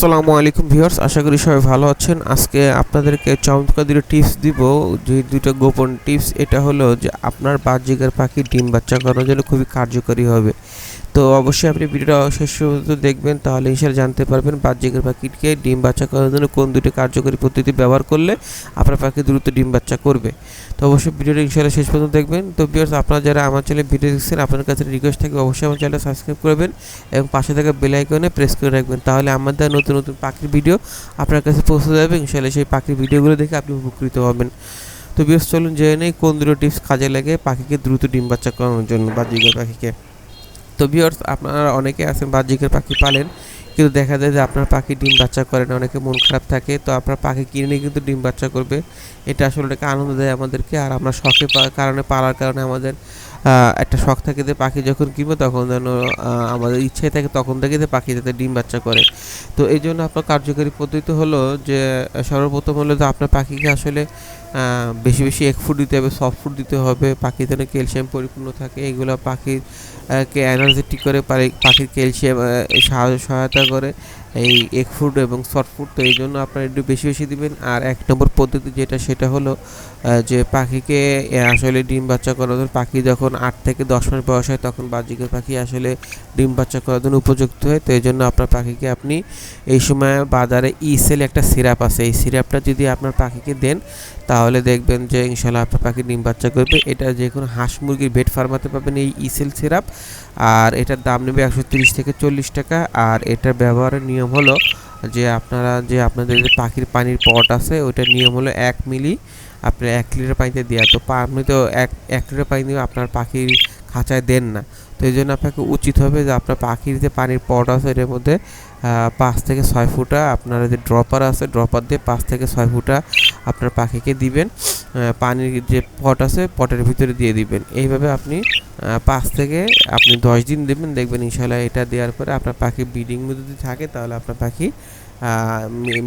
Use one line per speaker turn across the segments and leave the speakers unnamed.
আসসালামু আলাইকুম ভিউয়ার্স, আশা করি সবাই ভালো আছেন। আজকে আপনাদেরকে চমৎকার দুটো টিপস দিব, যে দুটো গোপন টিপস। এটা হলো যে আপনার বাজরিকার পাখি ডিম বাচ্চা করানোর জন্য খুবই কার্যকরী হবে। তো অবশ্যই আপনি ভিডিওটা শেষ পর্যন্ত দেখবেন, তাহলে ইনশাআল্লাহ জানতে পারবেন বাজরিকার পাখিকে ডিম বাচ্চা করানোর জন্য কোন দুটো কার্যকরী পদ্ধতি ব্যবহার করলে আপনার পাখি দ্রুত ডিম বাচ্চা করবে। তো অবশ্যই ভিডিওটা ইনশাআল্লাহ শেষ পর্যন্ত দেখবেন। তো ভিউয়ার্স, আপনারা যারা আমার চ্যানেলে ভিডিও দেখছেন, আপনার কাছে রিকোয়েস্ট থাকবে অবশ্যই আমার চ্যানেলটা সাবস্ক্রাইব করবেন এবং পাশে থাকা বেল আইকনে প্রেস করে রাখবেন, তাহলে আমাদের নতুন নতুন পাখির ভিডিও আপনার কাছে পৌঁছে যাবে। ইনশাআল্লাহ সেই পাখির ভিডিওগুলো দেখে আপনি উপকৃত হবেন। তো ভিউয়ার্স, চলুন জেনে নেই কোন দুটো টিপস কাজে লাগে পাখিকে দ্রুত ডিম বাচ্চা করানোর জন্য, বাজরিকার পাখিকে। তো ভিউয়ার্স, আপনারা অনেকে আছেন বাজরিকার পাখি পালেন, কিন্তু দেখা যায় যে আপনার পাখি ডিম বাচ্চা করে না, অনেকে মন খারাপ থাকে। তো আপনার পাখি কিনে কিন্তু ডিম বাচ্চা করবে, এটা আসলে একটা আনন্দ দেয় আমাদেরকে। আর আমরা শখের কারণে পালার কারণে আমাদের একটা শখ থাকে যে পাখি যখন কিনবো তখন যেন আমাদের ইচ্ছাই থাকে তখন থেকে যে পাখি যাতে ডিম বাচ্চা করে। তো এই জন্য আপনার কার্যকরী পদ্ধতি হলো যে সর্বপ্রথম হলো যে আপনার পাখিকে আসলে বেশি বেশি এগ ফুড দিতে হবে, সফট ফুড দিতে হবে, পাখি যেন ক্যালসিয়াম পরিপূর্ণ থাকে। এগুলো পাখির কে এনার্জেটিক করে, পাখির ক্যালসিয়াম সহায়তা করে এই এগ ফুড এবং সফট ফুড। তো এই জন্য আপনারা একটু বেশি বেশি দিবেন। আর এক নম্বর পদ্ধতি সেটা হলো যে পাখিকে আসলে ডিম বাচ্চা করানোর, পাখি যখন 8 থেকে 10 মাস বয়স হয় তখন বাজরিকার পাখি আসলে ডিম বাচ্চা করার জন্য উপযুক্ত হয়। তো এই জন্য আপনার পাখিকে আপনি এই সময় বাজারে ইসেল একটা সিরাপ আছে, এই সিরাপটা যদি আপনার পাখিকে দেন তাহলে দেখবেন যে ইনশাআল্লাহ আপনার পাখি ডিম বাচ্চা করবে। এটা যে কোনো হাঁস মুরগির ভেট ফার্মাতে পাবেন এই ইসেল সিরাপ, আর এটার দাম নেবে 130 থেকে 40 টাকা। আর এটার ব্যবহারের নিয়ম হলো যে আপনাদের যে পাখির পানির পট আছে ওইটার নিয়ম হলো 1 মিলি আপনি 1 লিটার পানিতে দেওয়া। তো আপনি তো এক লিটার পানি দিয়ে আপনার পাখির খাঁচায় দেন না। তো এই জন্য আপনাকে উচিত হবে যে আপনার পাখির যে পানির পট আছে এটার মধ্যে 5 থেকে 6 ফুটা আপনার যে ড্রপার আছে, ড্রপার দিয়ে 5 থেকে 6 ফুটা আপনার পাখিকে দিবেন। পানির যে পট আছে পটের ভিতরে দিয়ে দিবেন। এইভাবে আপনি 5 থেকে আপনি 10 দিন দেবেন, দেখবেন ইনশাআল্লাহ এটা দেওয়ার পরে আপনার পাখি ব্রিডিং যদি থাকে তাহলে আপনার পাখি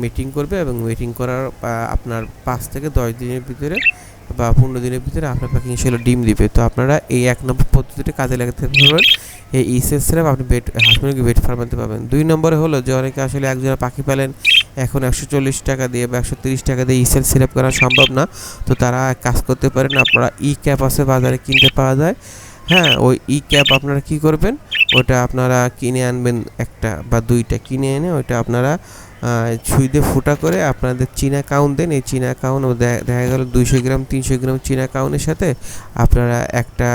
মিটিং করবে, এবং মিটিং করার আপনার 5 থেকে 10 দিনের ভিতরে বা 15 দিনের ভিতরে আপনার পাখি ইনশাআল্লাহ ডিম দিবে। তো আপনারা এই 1 নম্বর পদ্ধতিটা কাজে লাগাতে পারবেন। এই ইসেল সিরাপ আপনি হাঁস মুরগি ভেট ফার্মাতে পাবেন। 2 নম্বরে হলো যে অনেকে আসলে একজোড়া পাখি পালেন, এখন 140 টাকা দিয়ে বা 130 টাকা দিয়ে ইসেল সিরাপ করা সম্ভব না। তো তারা কাজ করতে পারেন, আপনারা ক্যাপ আছে বাজারে কিনতে পাওয়া যায়। হ্যাঁ, ওই ক্যাপ আপনারা কি করবেন, ওটা আপনারা কিনে আনবেন, একটা বা দুইটা কিনে এনে ওইটা আপনারা সুই দিয়ে ফুটা করে আপনাদের চীনা কাউন দেন। এই চীনা কাউন দেখা গেল 200 গ্রাম 300 গ্রাম চীনা কাউনের সাথে আপনারা একটা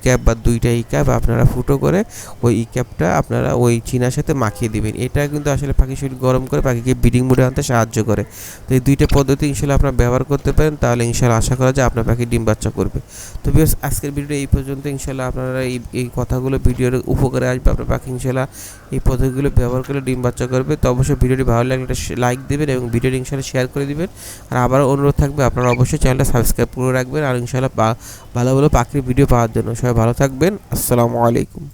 ক্যাপ বা দুইটা ক্যাপ আপনারা ফুটো করে ওই ক্যাপটা আপনারা ওই চীনার সাথে মাখিয়ে দিবেন। এটা কিন্তু আসলে পাখির শরীর গরম করে পাখিকে ব্রিডিং মোডে আনতে সাহায্য করে। তো এই দুইটা পদ্ধতি ইনশাআল্লাহ আপনারা ব্যবহার করতে পারেন, তাহলে ইনশাআল্লাহ আশা করা যায় আপনার পাখি ডিম বাচ্চা করবে। তো ভিউয়ার্স, আজকের ভিডিওটা এই পর্যন্ত। ইনশাআল্লাহ আপনারা এই কথাগুলো ভিডিওর উপকারে আসবে, আপনার পাখি ইনশাআল্লাহ এই পদ্ধতিগুলো ব্যবহার করে ডিম বাচ্চা করবে। তো অবশ্যই ভিডিওটি ভালো লাগলে একটা লাইক দেবেন এবং ভিডিওটি ইনশাআল্লাহ শেয়ার করে দিবেন। আর আবারও অনুরোধ থাকবে আপনারা অবশ্যই চ্যানেলটা সাবস্ক্রাইব করে রাখবেন, আর ইনশাআল্লাহ ভালো ভালো পাখির ভিডিও পাওয়ার জন্য। সবাই ভালো থাকবেন। আসসালামু আলাইকুম।